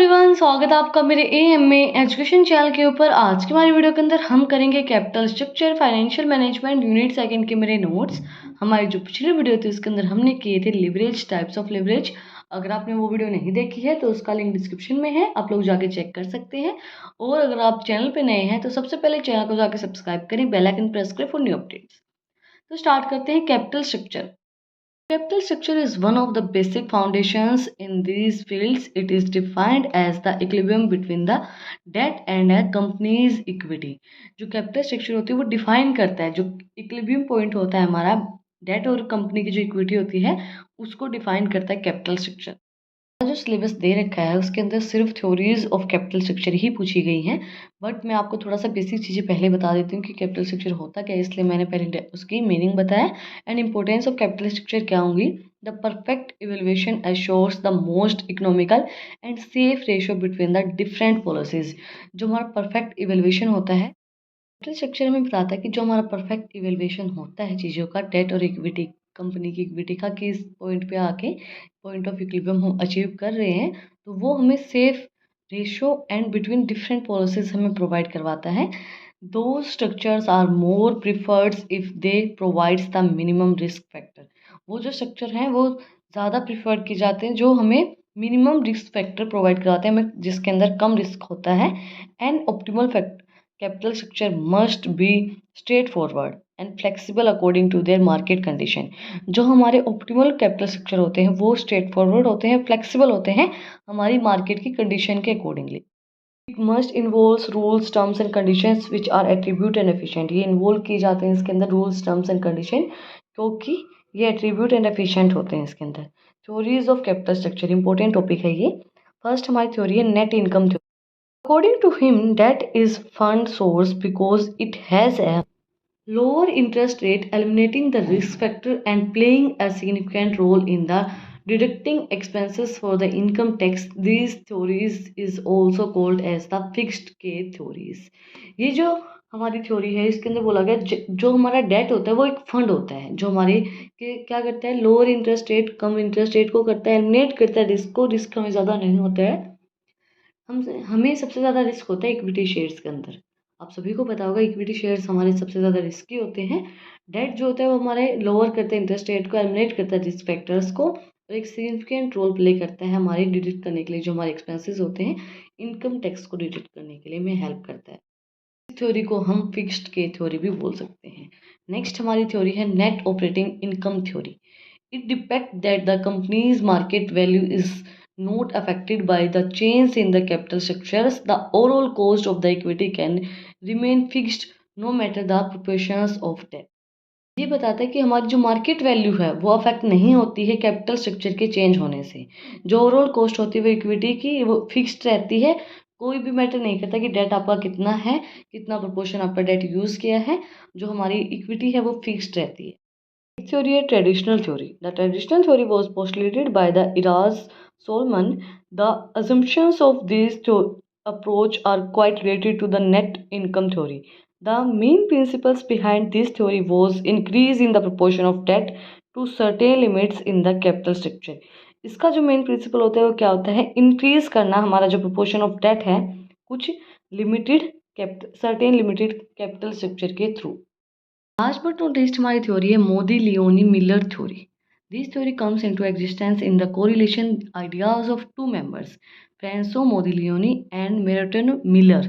Everyone, स्वागत है आपका मेरे एएमए एजुकेशन चैनल के ऊपर। आज की हमारी वीडियो के अंदर हम करेंगे capital structure financial management unit second के मेरे नोट्स। हमारी जो पिछली वीडियो थी उसके अंदर हमने किए थे लिवरेज, टाइप्स ऑफ लिवरेज। अगर आपने वो वीडियो नहीं देखी है तो उसका लिंक डिस्क्रिप्शन में है, आप लोग जाके चेक कर सकते हैं। और अगर आप चैनल पर नए हैं तो सबसे पहले चैनल को जाके सब्सक्राइब करें, बेल आइकन प्रेस करें फॉर न्यू अपडेट्स। तो स्टार्ट करते हैं capital structure. Capital structure is one of the basic foundations in these fields. It is defined as the equilibrium between the debt and a company's equity. जो capital structure होती है वो define करता है, जो equilibrium point होता है हमारा debt और company की जो equity होती है उसको define करता है capital structure। जो सिलेबस दे रखा है उसके अंदर सिर्फ थ्योरीज ऑफ कैपिटल स्ट्रक्चर ही पूछी गई हैं। बट मैं आपको थोड़ा सा बेसिक चीज़ें पहले बता देती हूँ कि कैपिटल स्ट्रक्चर होता क्या है, इसलिए मैंने पहले उसकी मीनिंग बताया। And importance of capital structure क्या होंगी। The perfect evaluation assures the most economical and safe ratio between the different policies. जो हमारा परफेक्ट इवेल्युएशन होता है कैपिटल स्ट्रक्चर में बताता है कि जो हमारा परफेक्ट इवेल्युएशन होता है चीज़ों का, डेट और इक्विटी, कंपनी की इक्विटी का किस पॉइंट पे आके पॉइंट ऑफ इक्विलिब्रियम हम अचीव कर रहे हैं, तो वो हमें safe ratio and between different policies हमें प्रोवाइड करवाता है। दो structures are more preferred if they provides the minimum risk factor. वो जो स्ट्रक्चर हैं वो ज़्यादा प्रिफर्ड किए जाते हैं जो हमें मिनिमम रिस्क फैक्टर प्रोवाइड कराते हैं, हमें जिसके अंदर कम रिस्क होता है। And optimal fact capital structure must be straightforward and flexible according to their market condition। जो हमारे optimal capital structure होते हैं वो straightforward होते हैं, flexible होते हैं हमारी मार्केट की कंडीशन के accordingly. It must involves rules, terms and conditions which are attribute and efficient। ये इन्वॉल्व किए जाते हैं इसके अंदर रूल्स, टर्म्स एंड कंडीशन, क्योंकि ये एट्रीब्यूट एंड एफिशिएंट होते हैं इसके अंदर। Theories of capital structure important topic है ये। फर्स्ट हमारी थ्योरी है net income theory. According to him, debt is fund source because it has a lower interest rate, eliminating the risk factor and playing a significant role in the deducting expenses for the income tax. These theories is also called as the fixed K theories। ये जो हमारी theory है इसके अंदर बोला गया जो हमारा डेट होता है वो एक फंड होता है जो हमारे क्या करता है, लोअर इंटरेस्ट रेट, कम इंटरेस्ट रेट को करता है, एलिमिनेट करता है रिस्क को। रिस्क हमें ज़्यादा नहीं होता है, हमें सबसे ज़्यादा रिस्क होता है इक्विटी शेयर्स के अंदर। आप सभी को पता होगा इक्विटी शेयर्स हमारे सबसे ज़्यादा रिस्की होते हैं। डेट जो होता है वो हमारे लोअर करते हैं इंटरेस्ट रेट को, एलिमिनेट करता है रिस्क फैक्टर्स को, और एक सिग्निफिकेंट रोल प्ले करता है हमारी डिडक्ट करने के लिए जो हमारे एक्सपेंसेस होते हैं, इनकम टैक्स को डिडक्ट करने के लिए में हेल्प करता है। इस थ्योरी को हम फिक्स्ड के थ्योरी भी बोल सकते हैं। नेक्स्ट हमारी थ्योरी है net operating income theory. It depicts that the company's market value is not affected by the change in the capital structures. The overall cost of the equity can remain fixed no matter the proportions of debt। ये बताता है कि हमारी जो market value है वो affect नहीं होती है कैपिटल स्ट्रक्चर के चेंज होने से। जो ओवरऑल कॉस्ट होती है वो इक्विटी की वो फिक्स्ड रहती है। कोई भी मैटर नहीं करता कि डेट आपका कितना है, कितना प्रोपोर्शन आपका डेट यूज़ किया है, जो हमारी इक्विटी है वो फिक्स्ड रहती है। Theory, a traditional theory. The traditional theory was postulated by the Iraz Solomon. The assumptions of this approach are quite related to the net income theory. The main principles behind this theory was increase in the proportion of debt to certain limits in the capital structure। इसका जो main principal होता है वो क्या होता है, increase करना हमारा जो प्रोपोर्शन ऑफ डेट है कुछ limited certain limited capital structure के through. Last but not least हमारी थ्योरी है Modigliani Miller theory. This theory comes into existence in the correlation ideas of two members, Franco Modigliani and Merton Miller।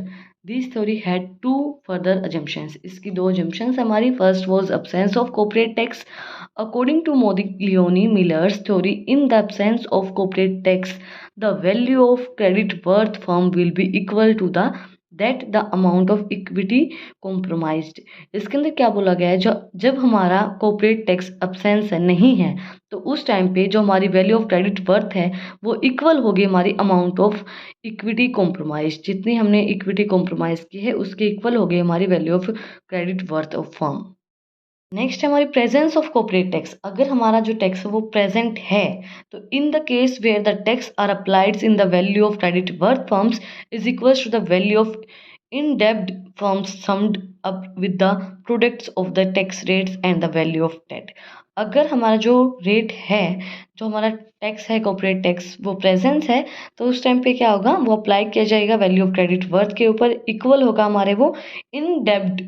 This theory had two further assumptions। इसकी दो assumptions हमारी, first was absence of corporate tax। According to Modigliani Miller's theory, in the absence of corporate tax, the value of credit worth firm will be equal to the that the amount of equity compromised. इसके अंदर क्या बोला गया है, जब हमारा corporate tax absence है, नहीं है, तो उस टाइम पे जो हमारी वैल्यू ऑफ क्रेडिट वर्थ है वो इक्वल होगी हमारी अमाउंट ऑफ इक्विटी कॉम्प्रोमाइज। जितनी हमने इक्विटी कॉम्प्रोमाइज की है उसके इक्वल होगी हमारी value of credit worth of firm. Next है हमारी प्रेजेंस ऑफ कॉर्पोरेट टैक्स। अगर हमारा जो टैक्स है वो प्रेजेंट है तो in the case where the tax are applied in the value of credit worth firms is equals to the value of indebted firms summed up with the products of the tax rates and the value of debt। अगर हमारा जो rate है, जो हमारा tax है corporate tax, वो presence है, तो उस टाइम पे क्या होगा, वो अप्लाई किया जाएगा वैल्यू ऑफ क्रेडिट वर्थ के ऊपर, इक्वल होगा हमारे वो इन डेब्ट,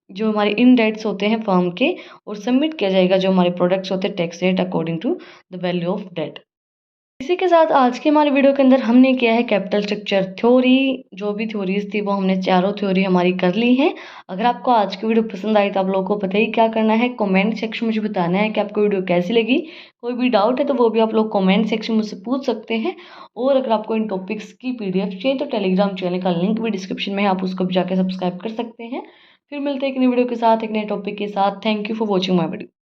जो हमारे इन डेट्स होते हैं फर्म के, और सबमिट किया जाएगा जो हमारे प्रोडक्ट्स होते हैं tax rate according to the value of debt. इसी के साथ आज के हमारे वीडियो के अंदर हमने किया है कैपिटल स्ट्रक्चर थ्योरी, जो भी थ्योरीज थी वो हमने चारों थ्योरी हमारी कर ली हैं। अगर आपको आज की वीडियो पसंद आई तो आप लोगों को पता ही क्या करना है, कमेंट सेक्शन में मुझे बताना है कि आपको वीडियो कैसी लगी। कोई भी डाउट है तो वो भी आप लोग कमेंट सेक्शन में मुझसे पूछ सकते हैं। और अगर आपको इन टॉपिक्स की पीडीएफ चाहिए तो टेलीग्राम चैनल का लिंक भी डिस्क्रिप्शन में है, आप उसको भी जाकर सब्सक्राइब कर सकते हैं। फिर मिलते हैं एक नई वीडियो के साथ, एक नए टॉपिक के साथ। Thank you for watching my video.